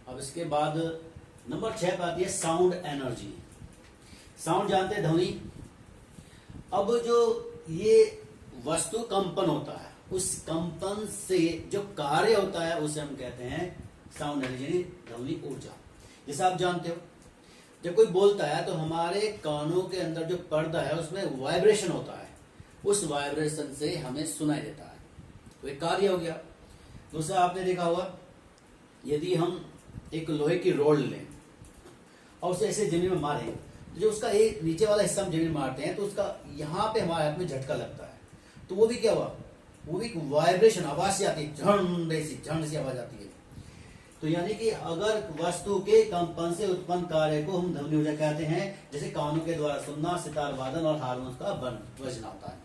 अब इसके बाद नंबर 6 पे आती है साउंड एनर्जी। साउंड जानते हैं, ध्वनि। अब जो ये वस्तु कंपन होता है, उस कंपन से जो कार्य होता है उसे हम कहते हैं साउंड एनर्जी, ध्वनि ऊर्जा। जैसे आप जानते हो, जब कोई बोलता है तो हमारे कानों के अंदर जो पर्दा है उसमें वाइब्रेशन होता है, उस वाइब्रेशन से हमें सुनाई देता है, तो एक कार्य हो गया। दूसरा आपने देखा होगा, यदि हम एक लोहे की रोड लें और उसे ऐसे जमीन में मारें, तो जो उसका एक नीचे वाला हिस्सा हम जमीन में मारते हैं तो उसका यहाँ पे हमारे हाथ में झटका लगता है, तो वो भी क्या हुआ, वो भी वाइब्रेशन, आवाज से आती है, झंड सी आवाज आती है। तो यानी कि अगर वस्तु के कंपन से उत्पन्न कार्य को हम ध्वनि ऊर्जा कहते हैं, जैसे कानों के द्वारा सुनना, सितार वादन और हारमोन का बजना होता है।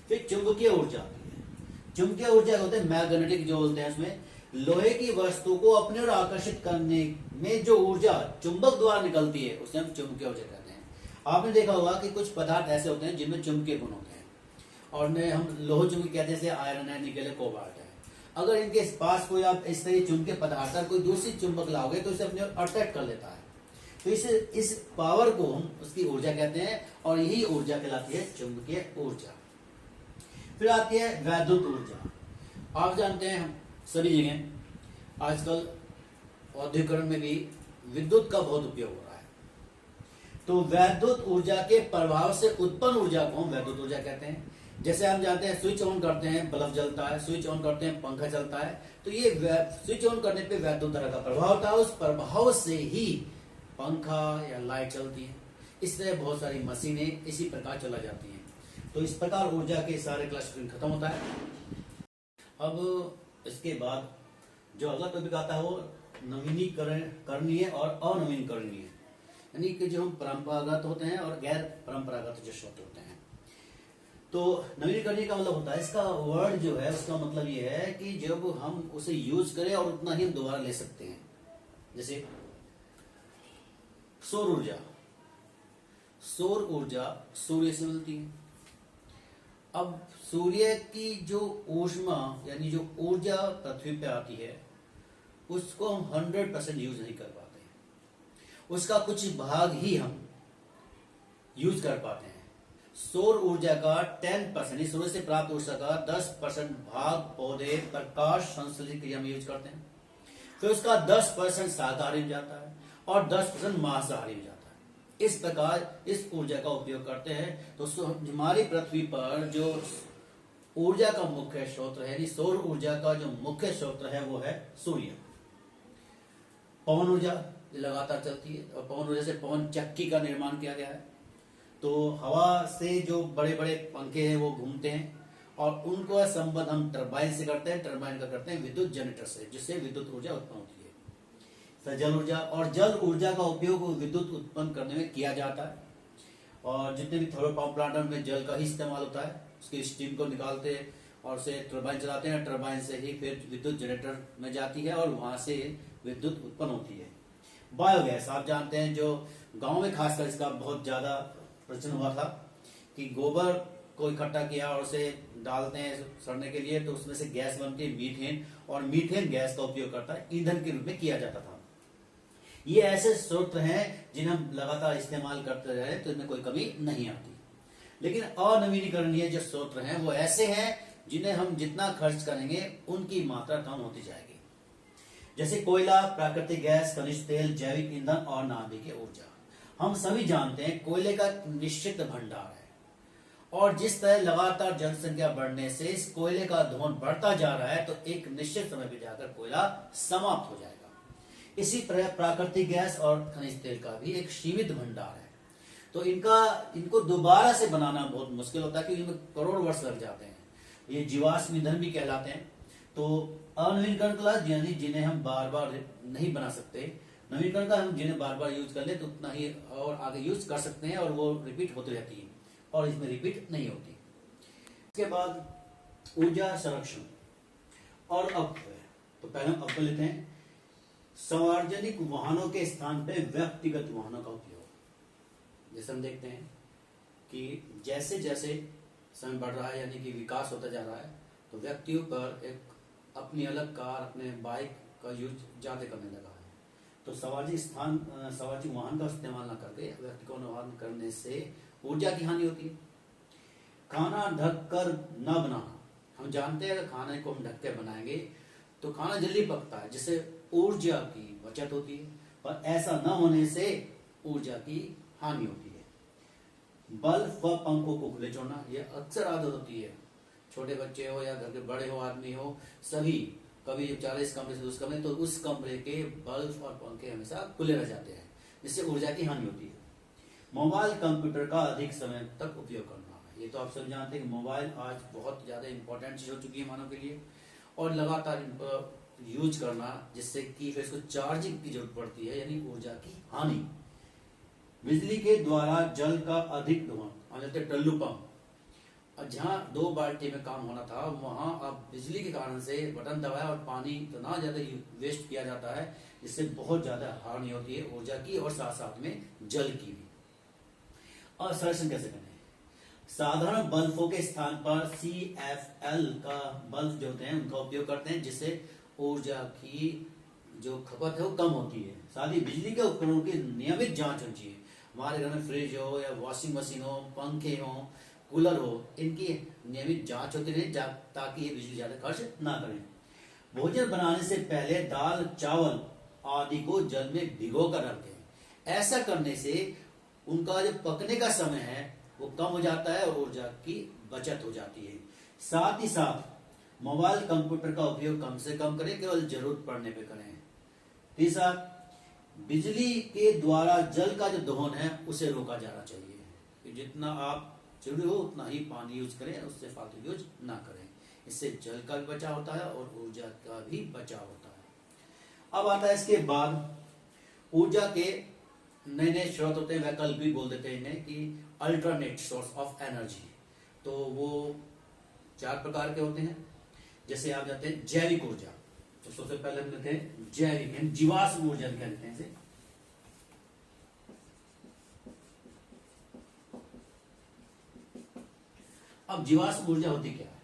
फिर चुंबकीय ऊर्जा आती है। चुंबकीय ऊर्जा होते हैं मैग्नेटिक, जो बोलते हैं उसमें लोहे की वस्तु को अपने और आकर्षित करने में जो ऊर्जा चुंबक द्वारा निकलती है उसे हम चुंबकीय ऊर्जा कहते हैं। आपने देखा होगा कि कुछ पदार्थ ऐसे होते हैं जिनमें चुंबकीय गुण होते हैं, और उन्हें हम लोह चुंबकी कहते हैं, जैसे आयरन है, निकल है, कोबाल्ट है। अगर इनके पास कोई आप इस तरह चुंबकीय पदार्थ है, कोई दूसरी चुंबक लाओगे तो उसे अपने ओर अट्रैक्ट कर लेता है, तो इस पावर को हम उसकी ऊर्जा कहते हैं, और यही ऊर्जा कहलाती है चुंबकीय ऊर्जा। फिर आती है वैद्युत ऊर्जा। आप जानते हैं हम सभी जगह आजकल औद्योगिकरण में भी विद्युत का बहुत उपयोग हो रहा है, तो वैद्युत ऊर्जा के प्रभाव से उत्पन्न ऊर्जा को हम वैद्युत ऊर्जा कहते हैं। जैसे हम जानते हैं स्विच ऑन करते हैं बल्ब जलता है, स्विच ऑन करते हैं पंखा चलता है, तो ये स्विच ऑन करने पे वैद्युत धारा का प्रभाव होता है, उस प्रभाव से ही पंखा या लाइट चलती है। इस तरह बहुत सारी मशीनें इसी प्रकार चला जाती हैं। तो इस प्रकार ऊर्जा के सारे क्लस्टरिंग खत्म होता है। अब इसके बाद जो अगला टॉपिक आता है वो नवीनीकरणीय और अनवीनीकरणीय, यानी कि जो हम परंपरागत होते हैं और गैर परंपरागत जो स्रोत होते हैं। तो नवीनीकरणीय का मतलब होता है, इसका वर्ड जो है उसका मतलब ये है कि जब हम उसे यूज करें और उतना ही हम दोबारा ले सकते हैं। जैसे सौर ऊर्जा, सौर ऊर्जा सूर्य से मिलती है। अब सूर्य की जो ऊष्मा यानी जो ऊर्जा पृथ्वी पे आती है उसको हम 100% यूज नहीं कर पाते हैं, उसका कुछ भाग ही हम यूज कर पाते हैं। सौर ऊर्जा का 10%, सूर्य से प्राप्त ऊर्जा का 10% भाग पौधे प्रकाश संश्लेषण क्रिया में यूज करते हैं। फिर उसका 10% शाकाहारी में जाता है और 10% मांसाहारी में जाता है। इस प्रकार इस ऊर्जा का उपयोग करते हैं। तो हमारी पृथ्वी पर जो ऊर्जा का मुख्य स्रोत है, यानी सौर ऊर्जा का जो मुख्य स्रोत है वो है सूर्य। पवन ऊर्जा लगातार चलती है, और पवन ऊर्जा से पवन चक्की का निर्माण किया गया है। तो हवा से जो बड़े बड़े पंखे हैं वो घूमते हैं, और उनको संबंध हम टरबाइन से करते हैं, टरबाइन का करते हैं विद्युत जनरेटर से, जिससे विद्युत ऊर्जा उत्पन्न होती है। जल ऊर्जा, और जल ऊर्जा का उपयोग विद्युत उत्पन्न करने में किया जाता है, और जितने भी थर्मल पावर प्लांट में जल का ही इस्तेमाल होता है। उसके स्टीम को निकालते हैं और उसे टरबाइन चलाते हैं, टरबाइन से ही फिर विद्युत जनरेटर में जाती है और वहां से विद्युत उत्पन्न होती है। बायोगैस आप जानते हैं, जो गांव में खासकर इसका बहुत ज्यादा प्रचलन हुआ था कि गोबर को इकट्ठा किया और उसे डालते हैं सड़ने के लिए, तो उसमें से गैस बनती है मीथेन, और मीथेन गैस का उपयोग करता है ईंधन के रूप में किया जाता था। ये ऐसे स्रोत हैं जिन्हें हम लगातार इस्तेमाल करते रहे तो इनमें कोई कमी नहीं आती। लेकिन अनवीनीकरणीय जो स्रोत हैं वो ऐसे हैं जिन्हें हम जितना खर्च करेंगे उनकी मात्रा कम होती जाएगी। जैसे कोयला, प्राकृतिक गैस, खनिज तेल, जैविक ईंधन और नाभिकीय ऊर्जा। हम सभी जानते हैं कोयले का निश्चित भंडार है, और जिस तरह लगातार जनसंख्या बढ़ने से इस कोयले का धोन बढ़ता जा रहा है, तो एक निश्चित समय पर जाकर कोयला समाप्त हो जाएगा। इसी तरह प्राकृतिक गैस और खनिज तेल का भी एक सीमित भंडार है, तो इनको दोबारा से बनाना बहुत मुश्किल होता है, क्योंकि इनमें करोड़ वर्ष लग जाते हैं। ये जीवाश्म ईंधन भी कहलाते हैं। तो अनवीनीकरण का यानी जिन्हें हम बार बार नहीं बना सकते, नवीनीकरण का हम जिन्हें बार बार यूज कर ले तो उतना ही और आगे यूज कर सकते हैं, और वो रिपीट होती रहती है, और इसमें रिपीट नहीं होती। इसके बाद ऊर्जा संरक्षण और अपव्यय। तो पहले हम अपव्यय लेते हैं। सार्वजनिक वाहनों के स्थान पे व्यक्तिगत वाहनों का उपयोग। जैसे हम देखते हैं कि जैसे जैसे समय बढ़ रहा है, यानी कि विकास होता जा रहा है, तो व्यक्तियों पर एक अपनी अलग कार, अपने बाइक का यूज ज्यादा करने लगा है। तो सामाजिक वाहन का इस्तेमाल न करके व्यक्ति को वाहन करने से ऊर्जा की हानि होती है। खाना ढक कर न बनाना, हम जानते हैं अगर खाने को हम ढक के बनाएंगे तो खाना जल्दी पकता है जिससे ऊर्जा की बचत होती है, पर ऐसा न होने से ऊर्जा की हानि होती है। बल्ब व पंखों को खुले छोड़ना, यह अक्सर आदत होती है, छोटे बच्चे हो या घर के बड़े हो, आदमी हो, सभी कभी जब चाहे इस कमरे से उस कमरे, तो उस कमरे के बल्ब और पंखे हमेशा खुले रह जाते हैं जिससे ऊर्जा की हानि होती है। मोबाइल कंप्यूटर का अधिक समय तक उपयोग करना, ये तो आप सब जानते हैं कि मोबाइल आज बहुत ज्यादा इंपॉर्टेंट चीज हो चुकी है मानव के लिए, और लगातार यूज करना जिससे कि फिर इसको चार्जिंग की जरूरत पड़ती है, यानी ऊर्जा की हानि। बिजली के द्वारा जल का अधिक दोहन, हम कहते हैं टल्लू पंप, और जहाँ 2 बाल्टी में काम होना था वहां अब बिजली के कारण से बटन दबाया और पानी इतना ज्यादा वेस्ट किया जाता है जिससे बहुत ज्यादा हानि होती है ऊर्जा की और साथ साथ में जल की भी। और संरक्षण कैसे करें? साधारण बल्बों के स्थान पर CFL का बल्ब जो होते हैं उनका उपयोग करते हैं जिससे ऊर्जा की जो खपत है वो कम होती है। साथ ही बिजली के उपकरणों की नियमित जांच होनी चाहिए। हमारे घर में फ्रिज हो या वॉशिंग मशीन हो, पंखे हो, कूलर हो, इनकी नियमित जांच होती रहे ताकि ये बिजली ज्यादा खर्च ना करें। भोजन बनाने से पहले दाल चावल आदि को जल में भिगो कर रखें। ऐसा करने से उनका जो पकने का समय है वो कम हो जाता है और ऊर्जा की बचत हो जाती है। साथ ही साथ मोबाइल कंप्यूटर का उपयोग कम से कम करें, केवल जरूरत पड़ने पे करें। तीसरा, बिजली के द्वारा जल का जो दोहन है उसे रोका जाना चाहिए कि जितना आप जरूरी हो उतना ही पानी यूज करें, उससे फालतू यूज ना करें। इससे जल का भी बचाव होता है और ऊर्जा का भी बचाव होता है। अब आता है इसके बाद ऊर्जा के नए नए स्रोत होते हैं, वैकल्पिक भी बोल देते हैं इन्हें कि अल्टरनेट सोर्स ऑफ एनर्जी। तो वो 4 प्रकार के होते हैं। जैसे आप जाते हैं जैविक ऊर्जा, तो सबसे पहले हम लेते हैं जैविक, जीवाश्म ऊर्जा भी कहते हैं इसे। अब जीवाश्म ऊर्जा होती क्या है?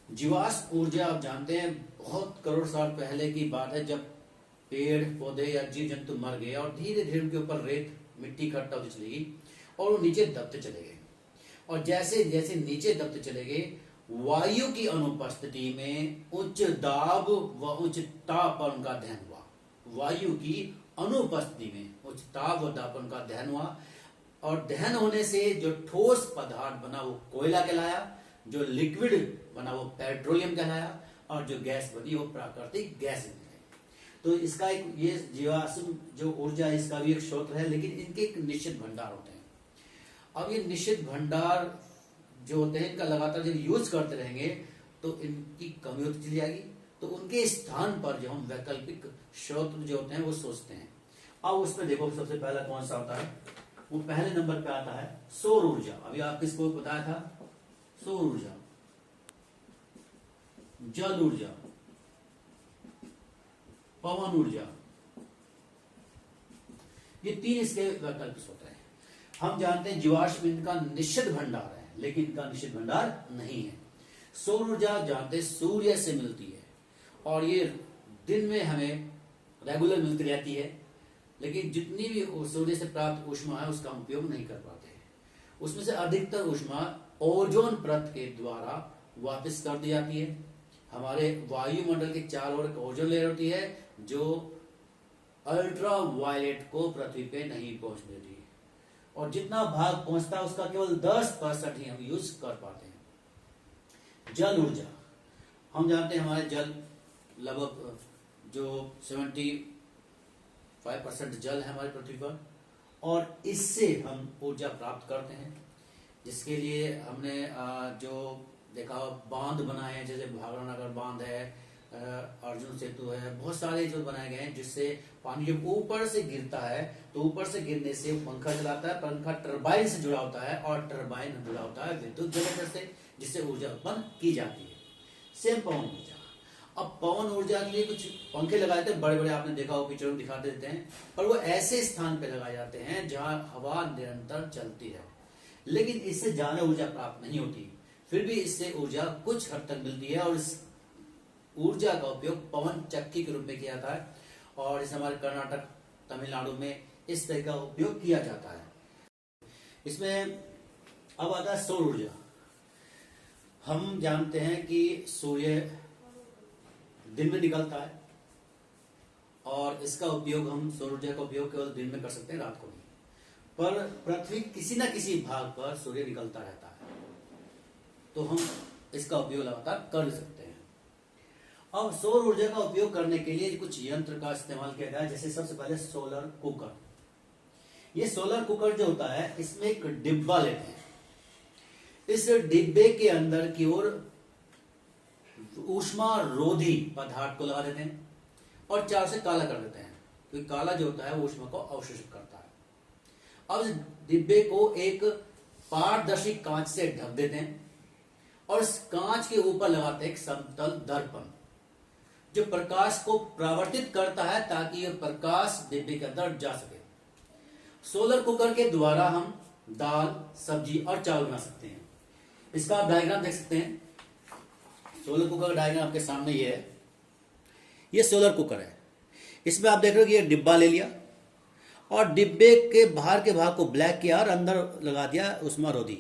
जीवाश्म ऊर्जा आप जानते हैं बहुत करोड़ साल पहले की बात है, जब पेड़ पौधे या जीव जंतु मर गए और धीरे धीरे उनके ऊपर रेत मिट्टी इकट्ठा होती चली गई और वो नीचे दबते चले गए। और जैसे जैसे नीचे दबते चले गए, वायु की अनुपस्थिति में उच्च दाब व उच्च ताप पर उनका दहन हुआ। वायु की अनुपस्थिति में उच्च ताप व दाब पर उनका दहन हुआ, और दहन होने से जो ठोस पदार्थ बना वो कोयला कहलाया, जो लिक्विड बना वो पेट्रोलियम कहलाया, और जो गैस बनी वो प्राकृतिक गैस कहलाई। तो इसका एक ये जीवाश्म जो ऊर्जा इसका भी एक स्रोत है, लेकिन इनके एक निश्चित भंडार होते हैं। अब ये निश्चित भंडार जो होते हैं इनका लगातार जब यूज करते रहेंगे तो इनकी कमी होती चली जाएगी। तो उनके स्थान पर जो हम वैकल्पिक स्रोत जो होते हैं वो सोचते हैं। अब उसमें देखो सबसे पहला कौन सा होता है, वो पहले नंबर पे आता है सौर ऊर्जा। अभी आप किसको बताया था? सौर ऊर्जा, जल ऊर्जा, पवन ऊर्जा, ये 3 इसके वैकल्पिक स्रोत हैं। हम जानते हैं जीवाश्म इनका निश्चित भंडार है, लेकिन इनका निश्चित भंडार नहीं है। सौर ऊर्जा जानते हैं सूर्य से मिलती है और ये दिन में हमें रेगुलर मिलती रहती है, लेकिन जितनी भी सूर्य से प्राप्त ऊष्मा है उसका हम उपयोग नहीं कर पाते। उसमें से अधिकतर ऊष्मा ओजोन परत के द्वारा वापस कर दी जाती है। हमारे वायुमंडल के चारों ओर ओजोन लेयर होती है जो अल्ट्रा वायलेट को पृथ्वी पे नहीं पहुंचने देती, और जितना भाग पहुंचता है उसका केवल 10% ही हम यूज कर पाते हैं। जल ऊर्जा, हम जानते हैं हमारे जल लगभग जो 75% जल है हमारी पृथ्वी पर, और इससे हम ऊर्जा प्राप्त करते हैं। जिसके लिए हमने जो देखा बांध बनाए हैं, जैसे भागरनगर बांध है, अर्जुन सेतु है, बहुत सारे जो बनाए गए हैं जिससे पानी जब ऊपर से गिरता है तो ऊपर से गिरने से पंखा चलाता है, पंखा टरबाइन से जुड़ा होता है और टरबाइन जुड़ा होता है विद्युत जनरेटर से, जिससे ऊर्जा उत्पन्न की जाती है। सेम पवन ऊर्जा। अब पवन ऊर्जा के लिए कुछ पंखे लगाए थे बड़े बड़े, आपने देखा हो पिक्चर में दिखा देते हैं, पर वो ऐसे स्थान पे लगाए जाते हैं जहां हवा निरंतर चलती है, लेकिन इससे ज्यादा ऊर्जा प्राप्त नहीं होती। फिर भी इससे ऊर्जा कुछ हद तक मिलती है और इस ऊर्जा का उपयोग पवन चक्की के रूप में किया जाता है। और जैसे हमारे कर्नाटक, तमिलनाडु में इस तरह का उपयोग किया जाता है। इसमें अब आता है सौर ऊर्जा। हम जानते हैं कि सूर्य दिन में निकलता है और इसका उपयोग, हम सौर ऊर्जा का उपयोग केवल दिन में कर सकते हैं, रात को नहीं। पर पृथ्वी किसी न किसी भाग पर सूर्य निकलता रहता है, तो हम इसका उपयोग लगातार कर सकते हैं। अब सौर ऊर्जा का उपयोग करने के लिए कुछ यंत्र का इस्तेमाल किया गया है, जैसे सबसे पहले सोलर कुकर। ये सोलर कुकर जो होता है, इसमें एक डिब्बा लेते हैं, इस डिब्बे के अंदर की ओर ऊष्मा रोधी पदार्थ को लगा देते हैं और चारों से काला कर देते हैं, क्योंकि काला जो होता है वो ऊष्मा को अवशोषित करता है। अब इस डिब्बे को एक पारदर्शी कांच से ढक देते हैं और इस कांच के ऊपर लगाते हैं एक समतल दर्पण, जो प्रकाश को परावर्तित करता है ताकि यह प्रकाश डिब्बे के अंदर जा सके। सोलर कुकर के द्वारा हम दाल, सब्जी और चावल बना सकते हैं। इसका आप डायग्राम देख सकते हैं। सोलर कुकर का डायग्राम आपके सामने ये है। ये सोलर कुकर है। इसमें आप देख रहे हो कि ये डिब्बा ले लिया और डिब्बे के बाहर के भाग को ब्लैक किया और अंदर लगा दिया ऊष्मा रोधी।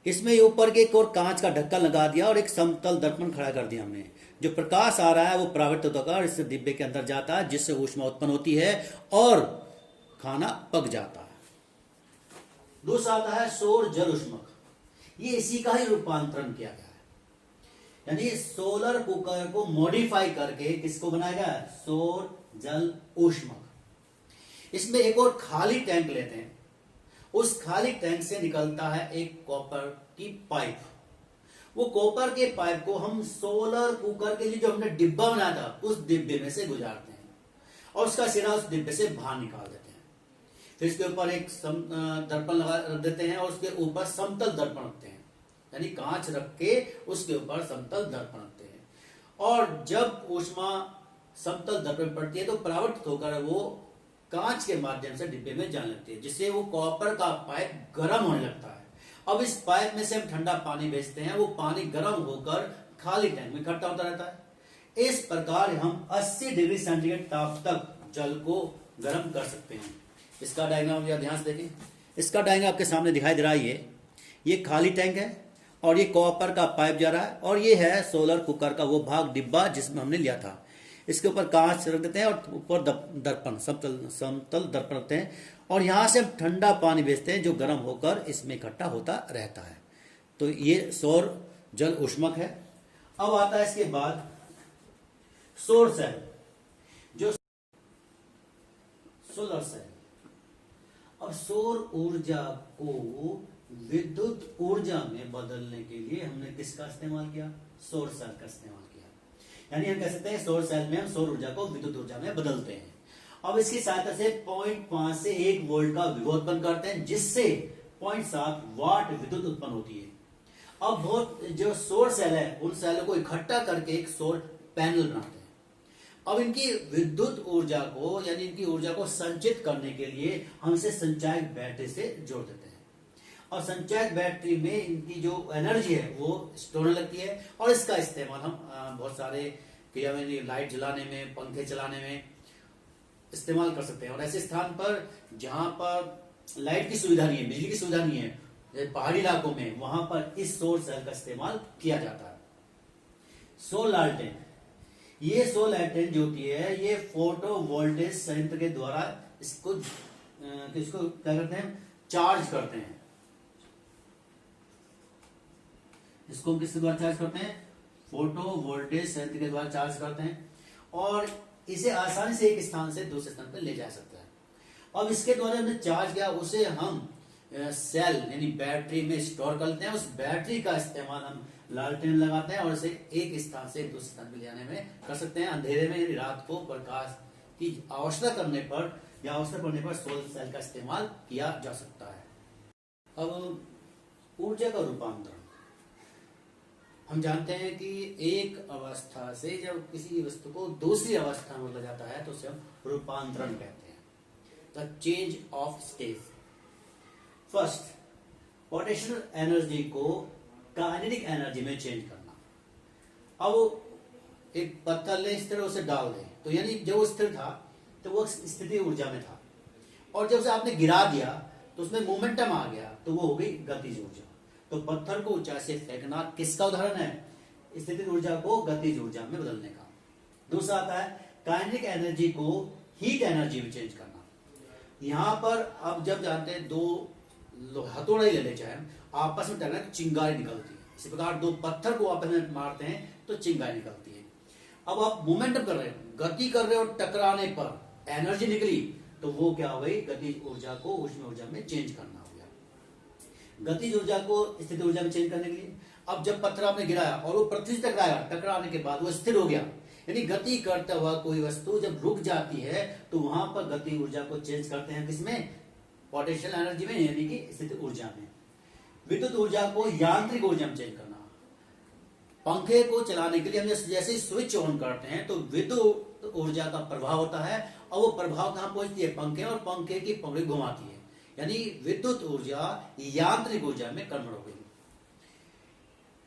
इसमें ऊपर के एक और कांच का ढक्कन लगा दिया और एक समतल दर्पण खड़ा कर दिया हमने। जो प्रकाश आ रहा है वो परावर्तित होकर इस डिब्बे के अंदर जाता है, जिससे ऊष्मा उत्पन्न होती है और खाना पक जाता है। दूसरा आता है सौर जल ऊष्मक। ये इसी का ही रूपांतरण किया गया है, यानी सोलर कुकर को मॉडिफाई करके किसको बनाया गया है? सौर जल ऊष्मक। इसमें एक और खाली टैंक लेते हैं, उस खाली टैंक से निकलता है एक कॉपर की पाइप। वो कॉपर के पाइप को हम सोलर कुकर के लिए जो हमने डिब्बा बनाया था उस डिब्बे में से गुजारते हैं और उसका सिरा उस डिब्बे से बाहर निकाल देते हैं। फिर इसके ऊपर एक दर्पण लगा देते हैं और उसके ऊपर समतल दर्पण रखते हैं, यानी कांच रख के उसके ऊपर समतल दर्पण रखते हैं। और जब ऊष्मा समतल दर्पण पड़ती है तो परावर्तित होकर वो कांच के माध्यम से डिब्बे में जाने लगती है, जिससे वो कॉपर का पाइप गर्म होने लगता है। अब इस पाइप में से हम ठंडा पानी भेजते हैं, वो पानी गर्म होकर खाली टैंक में इकट्ठा होता रहता है। इस प्रकार हम 80 डिग्री सेंटीग्रेड ताप तक जल को गर्म कर सकते हैं। इसका डायग्राम ध्यान से देखें। इसका डायग्राम आपके सामने दिखाई दे रहा है। ये खाली टैंक है और ये कॉपर का पाइप जा रहा है और ये है सोलर कुकर का वो भाग, डिब्बा जिसमें हमने लिया था। इसके ऊपर कांच रख देते हैं और ऊपर दर्पण, समतल दर्पण रखते हैं और यहां से हम ठंडा पानी भेजते हैं जो गर्म होकर इसमें इकट्ठा होता रहता है। तो ये सौर जल ऊष्मक है। अब आता है इसके बाद सौर सेल, जो सोलर सेल। अब सौर ऊर्जा को विद्युत ऊर्जा में बदलने के लिए हमने किसका इस्तेमाल किया? सौर सेल का इस्तेमाल किया। यानी हम कह सकते हैं सौर सेल में हम सौर ऊर्जा को विद्युत ऊर्जा में बदलते हैं। अब इसकी सहायता से 0.5 से 1 वोल्ट का विभव उत्पन्न करते हैं, जिससे 0.7 वाट विद्युत उत्पन्न होती है। अब बहुत जो सौर सेल है उन सेलों को इकट्ठा करके एक सौर पैनल बनाते हैं। अब इनकी विद्युत ऊर्जा को, यानी इनकी ऊर्जा को संचित करने के लिए हम इसे संचायक बैटरी से जोड़ देते हैं और संचायक बैटरी में इनकी जो एनर्जी है वो स्टोर होने लगती है और इसका इस्तेमाल हम बहुत सारे क्रिया में, लाइट जलाने में, पंखे चलाने में इस्तेमाल कर सकते हैं। और ऐसे स्थान पर जहां पर लाइट की सुविधा नहीं है, बिजली की सुविधा नहीं है, जैसे पहाड़ी इलाकों में, वहां पर इस सौर सेल का इस्तेमाल किया जाता है। सौर लालटेन, ये सौर लालटेन जो होती है ये फोटो वोल्टेज संयंत्र के द्वारा इसको क्या करते हैं? चार्ज करते हैं। इसको हम किसके द्वारा चार्ज करते हैं? फोटो वोल्टेज संयंत्र के द्वारा चार्ज करते हैं और इसे आसानी से एक स्थान से दूसरे स्थान पर ले जा सकता है। अब इसके द्वारा हमने चार्ज किया, उसे हम सेल यानी बैटरी में स्टोर कर लेते हैं। उस बैटरी का इस्तेमाल हम लालटेन लगाते हैं और इसे एक स्थान से दूसरे स्थान पर ले जाने में कर सकते हैं। अंधेरे में यानी रात को प्रकाश की आवश्यकता करने पर या आवश्यकता पड़ने पर सोलर सेल का इस्तेमाल किया जा सकता है। अब ऊर्जा का रूपांतरण, हम जानते हैं कि एक अवस्था से जब किसी वस्तु को दूसरी अवस्था में बदला जाता है तो उसे हम रूपांतरण कहते हैं, the change of stage. First, potential energy को काइनेटिक एनर्जी में चेंज करना। अब एक पत्थर ले, इस तरह उसे डाल दें तो यानी जो स्थिर था तो वो स्थिति ऊर्जा में था, और जब से आपने गिरा दिया तो उसमें मोमेंटम आ गया, तो वो हो गई गतिज ऊर्जा। तो पत्थर को ऊंचाई से फेंकना किसका उदाहरण है? स्थितिज ऊर्जा को गतिज ऊर्जा में बदलने का। दूसरा आता है काइनेटिक एनर्जी को हीट एनर्जी में चेंज करना। यहां पर अब जब जानते हैं दो हथौड़ा ही ले ले चाहे आपस में टकराए तो चिंगारी निकलती है, इसी प्रकार दो पत्थर को आपस में मारते हैं तो चिंगारी निकलती है। अब आप मोमेंटम कर रहे हो, गति कर रहे हो, टकराने पर एनर्जी निकली, तो वो क्या हो गई? गतिज ऊर्जा को ऊष्मीय ऊर्जा में चेंज करना हो गया। गतिज ऊर्जा को स्थितिज ऊर्जा में चेंज करने के लिए अब जब पत्थर आपने गिराया और वो पृथ्वी से टकराया, टकराने के बाद वो स्थिर हो गया, यानी गति करता हुआ कोई वस्तु जब रुक जाती है तो वहां पर गति ऊर्जा को चेंज करते हैं किसमें? पोटेंशियल एनर्जी में, यानी कि स्थितिज ऊर्जा में। विद्युत ऊर्जा को यांत्रिक ऊर्जा में चेंज करना। पंखे को चलाने के लिए हम जैसे ही स्विच ऑन करते हैं तो विद्युत ऊर्जा का प्रभाव होता है, और वो प्रभाव कहां पहुंचती है? पंखे, और पंखे की पकड़ी घुमाती है, यानी विद्युत ऊर्जा यांत्रिक ऊर्जा में कन्वर्ट हो गई।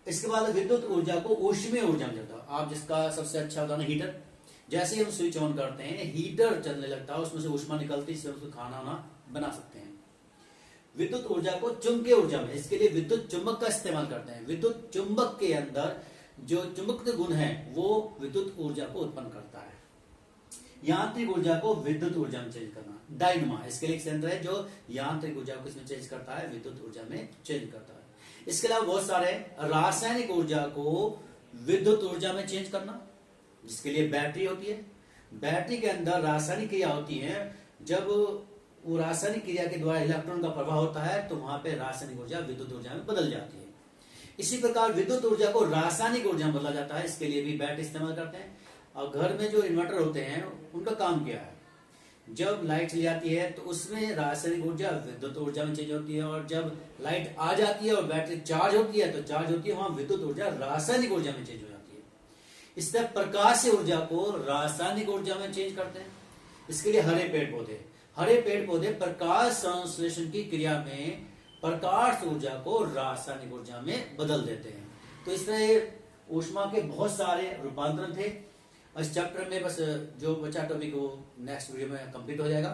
इसके बाद विद्युत ऊर्जा को ऊष्मीय ऊर्जा में जाता है। आप जिसका सबसे अच्छा उदाहरण हीटर, जैसे ही हम स्विच ऑन करते हैं हीटर चलने लगता है, उसमें से ऊष्मा निकलती है, इससे हम खाना वाना बना सकते हैं। विद्युत ऊर्जा को चुंबकीय ऊर्जा में, इसके लिए विद्युत चुंबक का इस्तेमाल करते हैं। विद्युत चुंबक के अंदर जो चुंबक गुण है वो विद्युत ऊर्जा को उत्पन्न करता है। यांत्रिक ऊर्जा को विद्युत ऊर्जा में चेंज करना। डायनमा, इसके लिए एक यंत्र है जो यांत्रिक ऊर्जा को इसमें चेंज करता है, विद्युत ऊर्जा में चेंज करता है। इसके अलावा बहुत सारे रासायनिक ऊर्जा को विद्युत ऊर्जा में चेंज करना, जिसके लिए बैटरी होती है। बैटरी के अंदर रासायनिक क्रिया होती है, जब वो रासायनिक क्रिया के द्वारा इलेक्ट्रॉन का प्रभाव होता है तो वहां पे रासायनिक ऊर्जा विद्युत ऊर्जा में बदल जाती है। इसी प्रकार विद्युत ऊर्जा को रासायनिक ऊर्जा में बदला जाता है, इसके लिए भी बैटरी इस्तेमाल करते हैं। और घर में जो इन्वर्टर होते हैं उनका काम क्या है? जब लाइट चली जाती है तो उसमें रासायनिक ऊर्जा विद्युत ऊर्जा में चेंज होती है, और जब लाइट आ जाती है और बैटरी चार्ज होती है तो चार्ज होती है, वहां विद्युत ऊर्जा रासायनिक ऊर्जा में चेंज हो जाती है। इस तरह प्रकाश ऊर्जा को रासायनिक ऊर्जा में चेंज करते हैं। इसके लिए हरे पेड़ पौधे प्रकाश संश्लेषण की क्रिया में प्रकाश ऊर्जा को रासायनिक ऊर्जा में बदल देते हैं। तो इस तरह ऊष्मा के बहुत सारे रूपांतरण थे। इस चैप्टर में बस जो बचा टॉपिक वो नेक्स्ट वीडियो में कंप्लीट हो जाएगा।